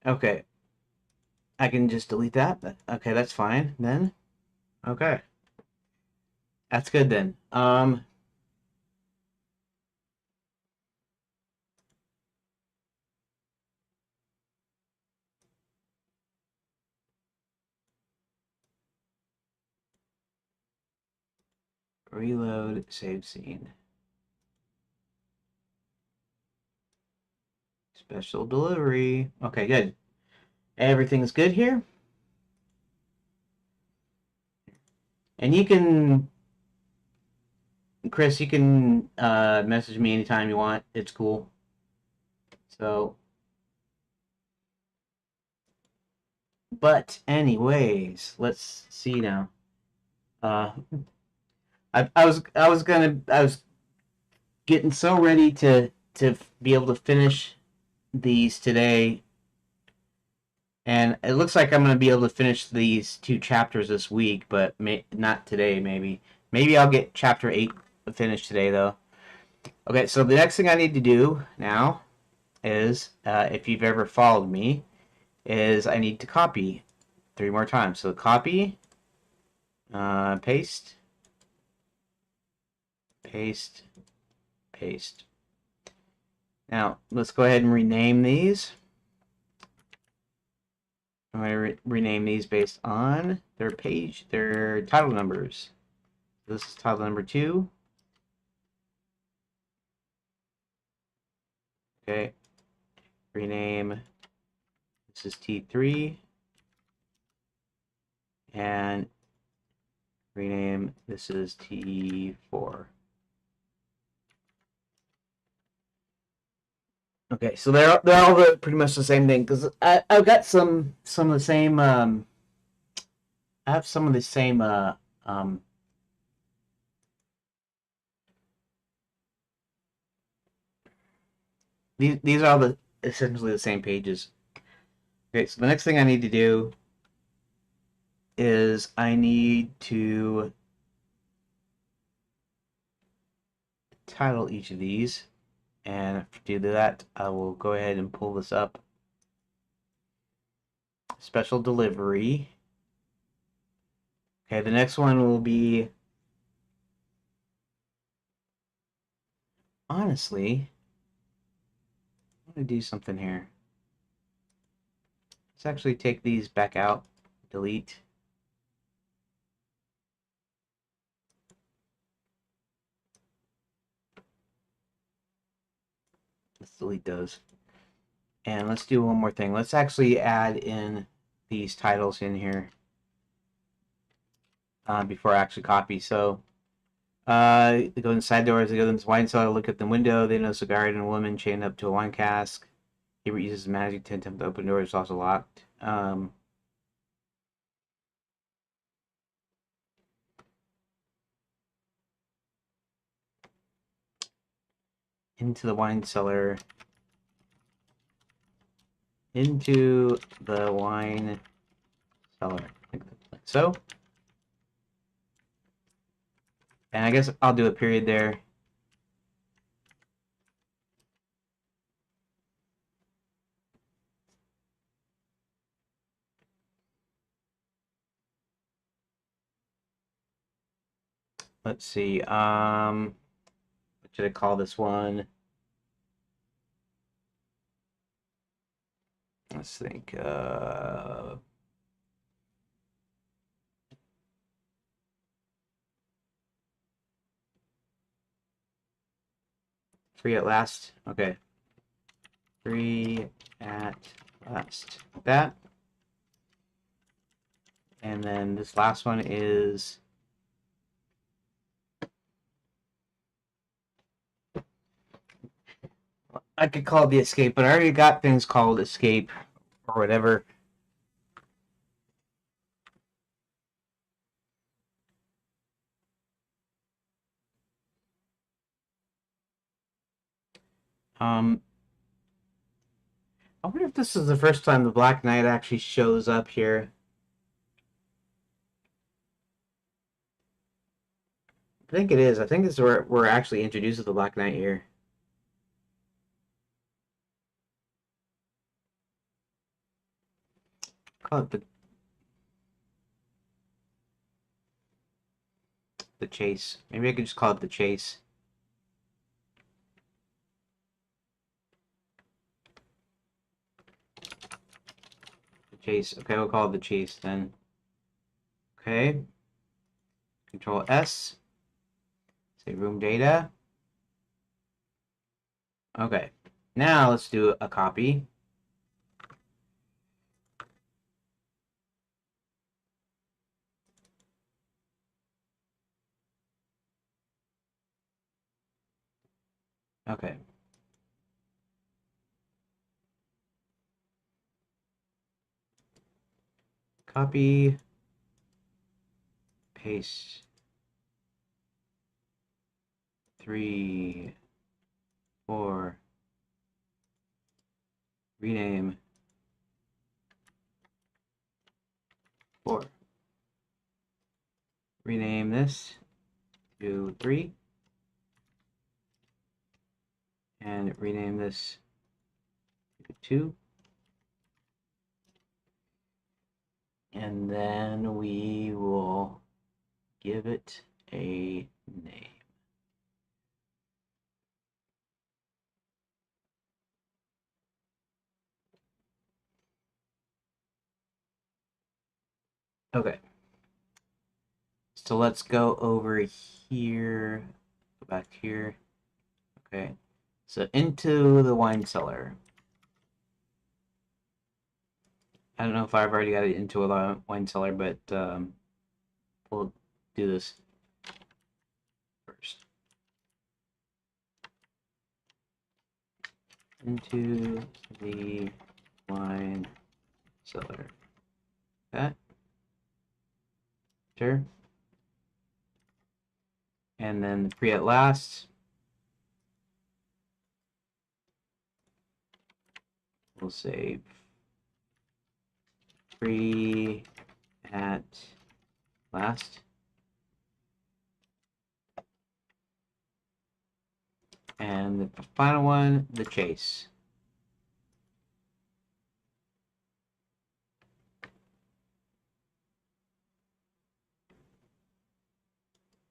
Okay. I can just delete that. Okay, that's fine then. Okay. That's good then. Reload save scene. Special delivery. Okay, good. Everything's good here. And you can, Chris, you can message me anytime you want. It's cool. So, but anyways, let's see now. Uh, I was getting so ready to be able to finish these today, and it looks like I'm gonna be able to finish these 2 chapters this week, but not today. Maybe I'll get chapter 8 finished today though. Okay, so the next thing I need to do now is, if you've ever followed me, is I need to copy 3 more times. So copy, paste, paste, paste. Now let's go ahead and rename these. I'm going to rename these based on their title numbers. This is title number 2. Okay. Rename. This is T3. And rename. This is T4. Okay, so they're all pretty much the same thing because I've got some of the same. I have some of the same. These are all essentially the same pages. Okay, so the next thing I need to do is I need to title each of these, and to do that, I will go ahead and pull this up. Special delivery. Okay, the next one will be, honestly, I'm going to do something here. Let's actually take these back out, delete. Let's delete those. And let's do one more thing. Let's actually add in these titles in here before I actually copy. So, they go inside doors, they go to this wine cellar, look at the window, they notice a guard and a woman chained up to a wine cask. He uses magic to attempt to open doors, it's also locked. Into the wine cellar. Into the wine cellar. Like so. And I guess I'll do a period there. Let's see. What should I call this one? Let's think. Free at last. Okay. Free at last. Like that. And then this last one is I could call it the escape, but I already got things called escape or whatever. Um, I wonder if this is the first time the Black Knight actually shows up here. I think it is. I think this is where we're actually introduced to the Black Knight here. Call it the chase. Maybe I could just call it the chase. The chase. Okay, we'll call it the chase then. Okay. Control S. Say room data. Okay. Now let's do a copy. Okay. Copy. Paste. 3, 4. Rename. 4. Rename this to 3. And rename this to 2. And then we will give it a name. Okay. So let's go over here. Go back here. Okay. So into the wine cellar. I don't know if I've already got it into a wine cellar, but we'll do this first. Into the wine cellar. That. Sure. And then the pre at last. We'll say pre at last. And the final one, the chase.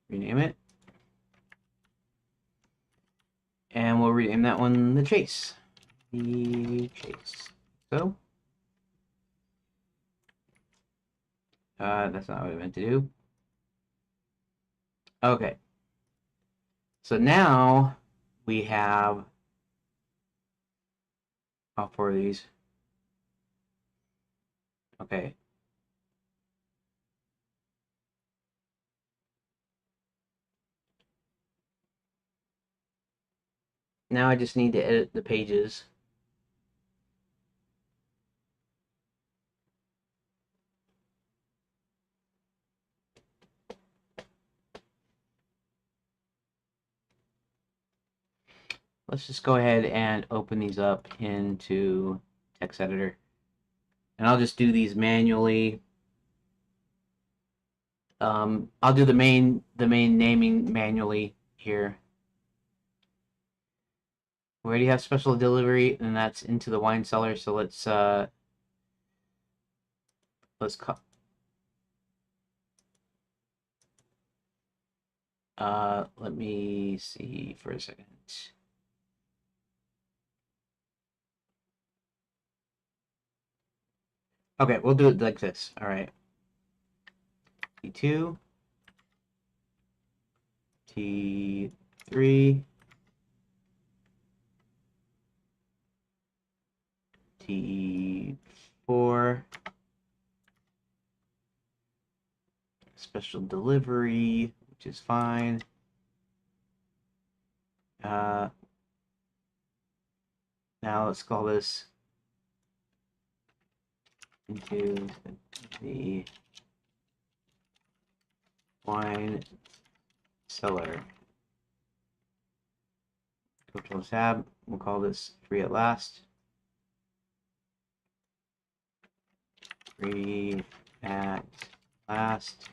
Rename it. And we'll rename that one the chase. The chase. So, that's not what I meant to do. Okay. So now we have all 4 of these. Okay. Now I just need to edit the pages. Let's just go ahead and open these up into text editor. And I'll just do these manually. I'll do the main naming manually here. We already have special delivery, and that's into the wine cellar. So let's let me see for a second. Okay, we'll do it like this. All right. T2, T3, TE4. Special delivery, which is fine. Now let's call this into the wine cellar. Control tab. We'll call this free at last. Free at last.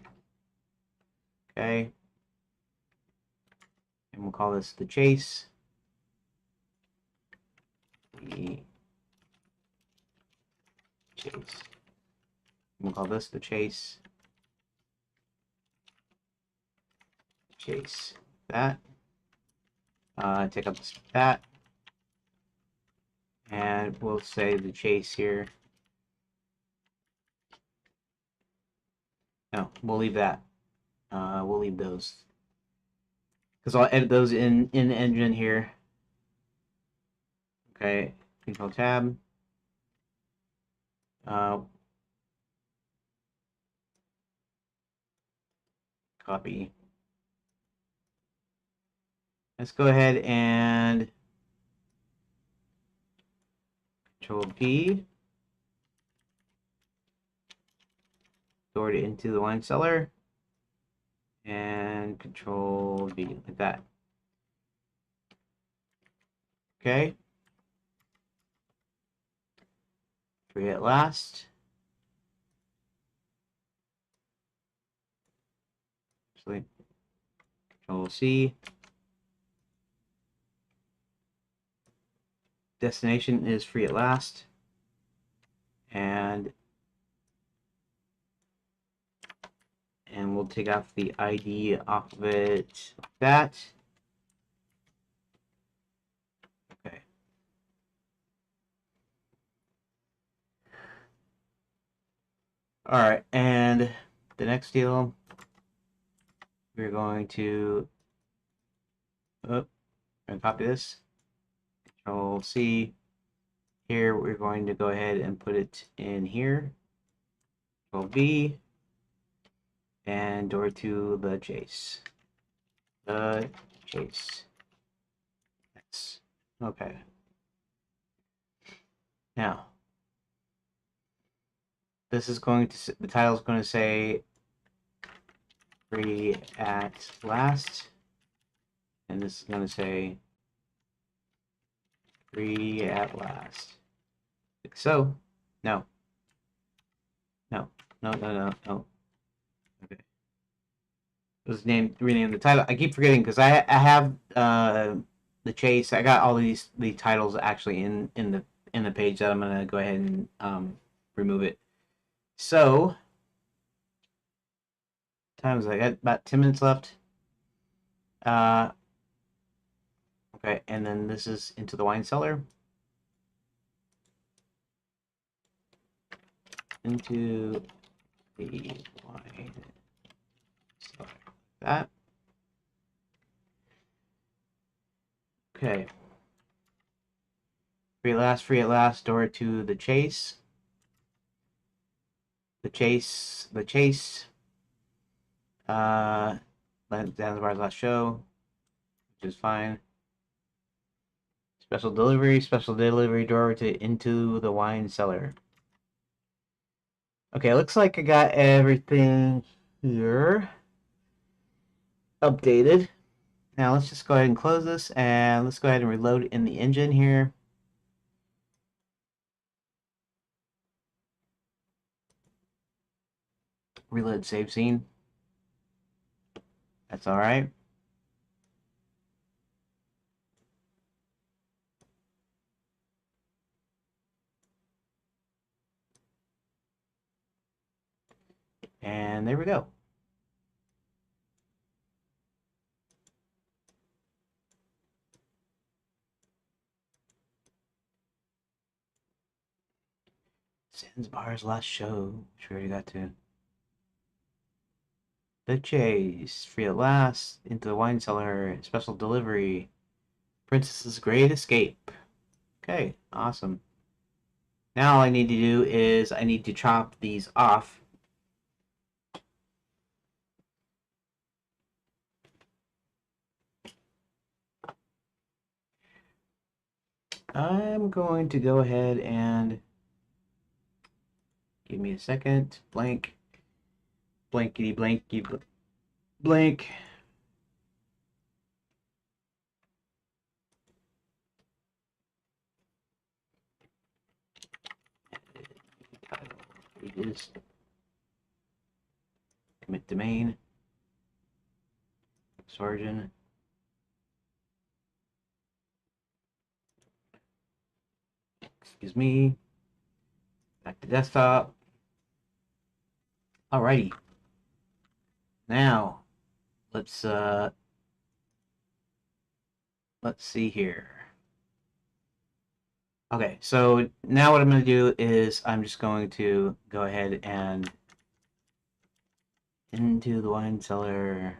Okay. And we'll call this the chase. The chase. We'll call this the chase. Chase. That. Take up that. And we'll say the chase here. No, we'll leave that. We'll leave those. Because I'll edit those in engine here. Okay, Control Tab. Copy. Let's go ahead and Control P. Store it into the wine cellar. And Control V, like that. Okay. Free at last. Actually, Control C. Destination is free at last. And we'll take off the ID off of it like that. Okay. All right, and the next deal, we're going to copy this. Control C. Here we're going to go ahead and put it in here. Control V. And door to the chase. The chase. Yes. Okay. Now, this is going to, the title is going to say free at last. And this is going to say free at last. Like so. No. No. No, no, no, no. Okay. Let's rename the title. I keep forgetting because I have the chase. I got all the titles actually in the page that I'm gonna go ahead and remove it. So times I got about 10 minutes left. Okay, and then this is into the wine cellar. Into the wine cellar. That. Okay. Free at last, door to the chase. The chase. Zanzibar's last show, which is fine. Special delivery door to into the wine cellar. Okay, looks like I got everything here updated. Now let's just go ahead and close this and let's go ahead and reload in the engine here. Reload save scene. That's all right. And there we go. Zanzibar's last show, which we already got to. The chase, free at last, into the wine cellar, special delivery, Princess's Great Escape. Okay, awesome. Now all I need to do is I need to chop these off. I'm going to go ahead and give me a second. Blank. Blankety blanky blank. Pages. Commit domain. Origin. Excuse me. Back to desktop. Alrighty. Now let's see here. Okay, so now what I'm going to do is I'm just going to go ahead and into the wine cellar.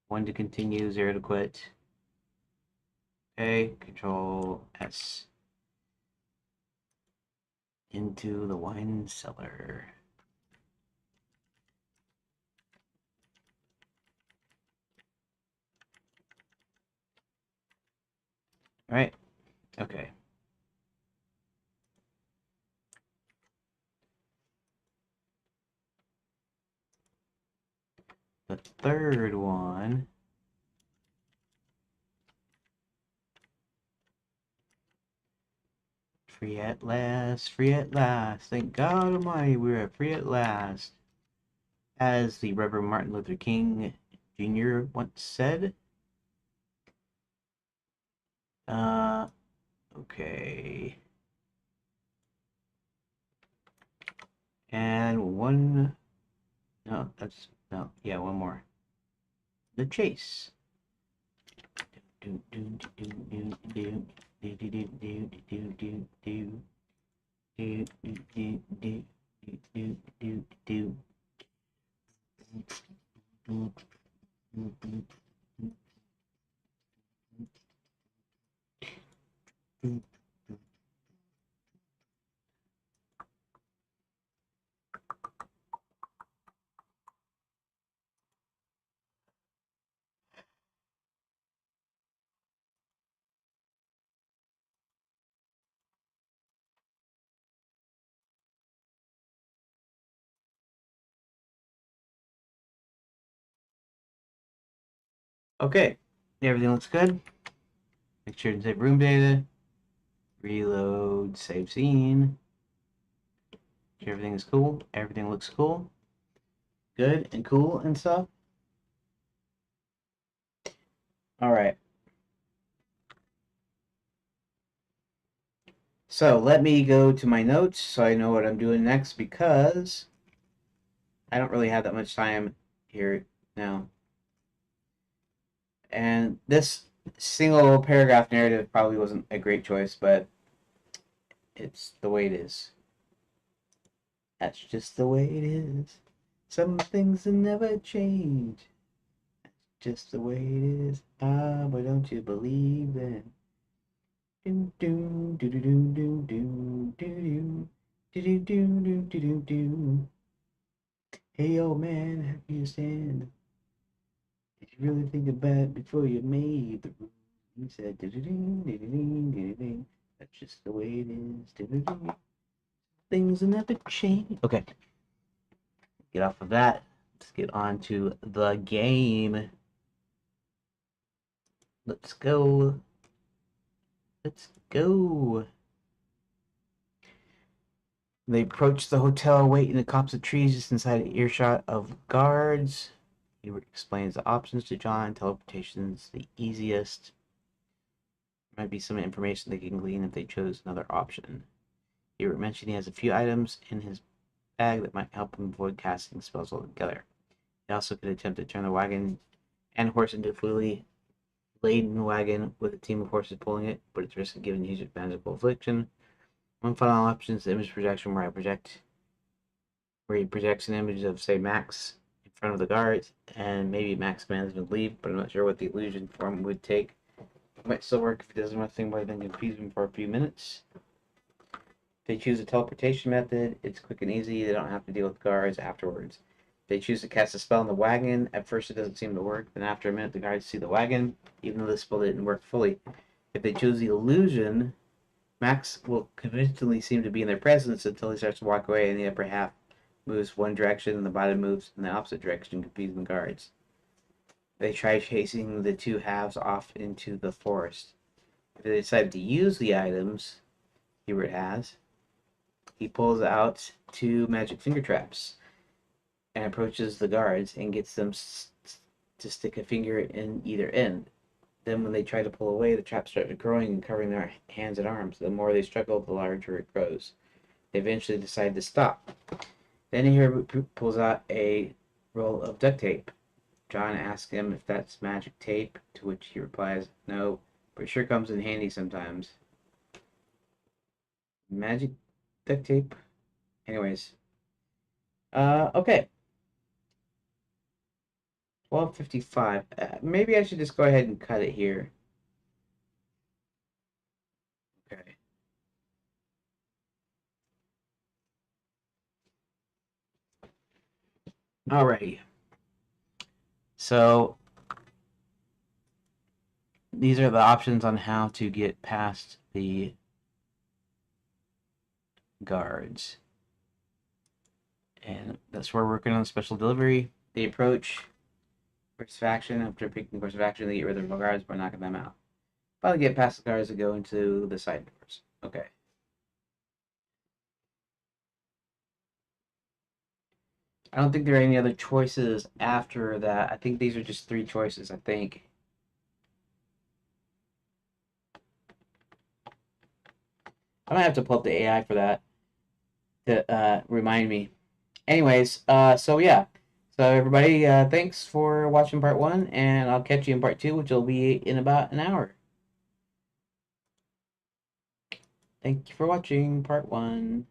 1 to continue, 0 to quit. Okay, Control S. Into the wine cellar. All right, okay. The third one. Free at last, free at last. Thank God Almighty, we're free at last. As the Reverend Martin Luther King Jr. once said. Okay. And one. No, that's. No, yeah, one more. The chase. Do, do, do, do, do, do, do, do, do, do, do, do. Do, do, do, do, do, do, do, do. Okay, everything looks good. Make sure to save room data. Reload, save scene. Sure everything is cool. Everything looks cool. Good and cool and stuff. Alright. So let me go to my notes so I know what I'm doing next because I don't really have that much time here now. And this single paragraph narrative probably wasn't a great choice, but it's the way it is. That's just the way it is. Some things will never change. That's just the way it is. Ah, but don't you believe that? Do do do do do do do do do do do do do do. Hey old man, have you stand? Did you really think about it before you made the rules? He said, do do do do do do do. That's just the way it is. Do do do. Things will never change. Okay, get off of that. Let's get on to the game. Let's go. Let's go. They approach the hotel, wait in a copse of trees just inside earshot of guards. He explains the options to John. Teleportation's the easiest. Might be some information they can glean if they chose another option. He mentioned he has a few items in his bag that might help him avoid casting spells altogether. He also could attempt to turn the wagon and horse into a fully laden wagon with a team of horses pulling it, but it's risky given user magical affliction. One final option is the image projection where he projects an image of, say, Max in front of the guards, and maybe Max commands him to leave, but I'm not sure what the illusion form would take. It might still work if he doesn't want to think more than confuse him for a few minutes. If they choose a teleportation method, it's quick and easy. They don't have to deal with guards afterwards. If they choose to cast a spell on the wagon, at first it doesn't seem to work. Then after a minute, the guards see the wagon, even though the spell didn't work fully. If they choose the illusion, Max will convincingly seem to be in their presence until he starts to walk away and the upper half moves one direction and the bottom moves in the opposite direction, confusing the guards. They try chasing the two halves off into the forest. If they decide to use the items Hubert has, he pulls out two magic finger traps and approaches the guards and gets them to stick a finger in either end. Then, when they try to pull away, the traps start growing and covering their hands and arms. The more they struggle, the larger it grows. They eventually decide to stop. Then Hubert pulls out a roll of duct tape. John asks him if that's magic tape, to which he replies, no, but it sure comes in handy sometimes. Magic duct tape? Anyways. Okay. 12:55. Maybe I should just go ahead and cut it here. Okay. Alrighty. So these are the options on how to get past the guards. And that's where we're working on special delivery. They approach course of action. After picking course of action, they get rid of the guards by knocking them out. Finally get past the guards and go into the side doors. Okay. I don't think there are any other choices after that. I think these are just three choices, I think. I might have to pull up the AI for that to remind me. Anyways, so yeah. So everybody, thanks for watching part one, and I'll catch you in part two, which will be in about an hour. Thank you for watching part one.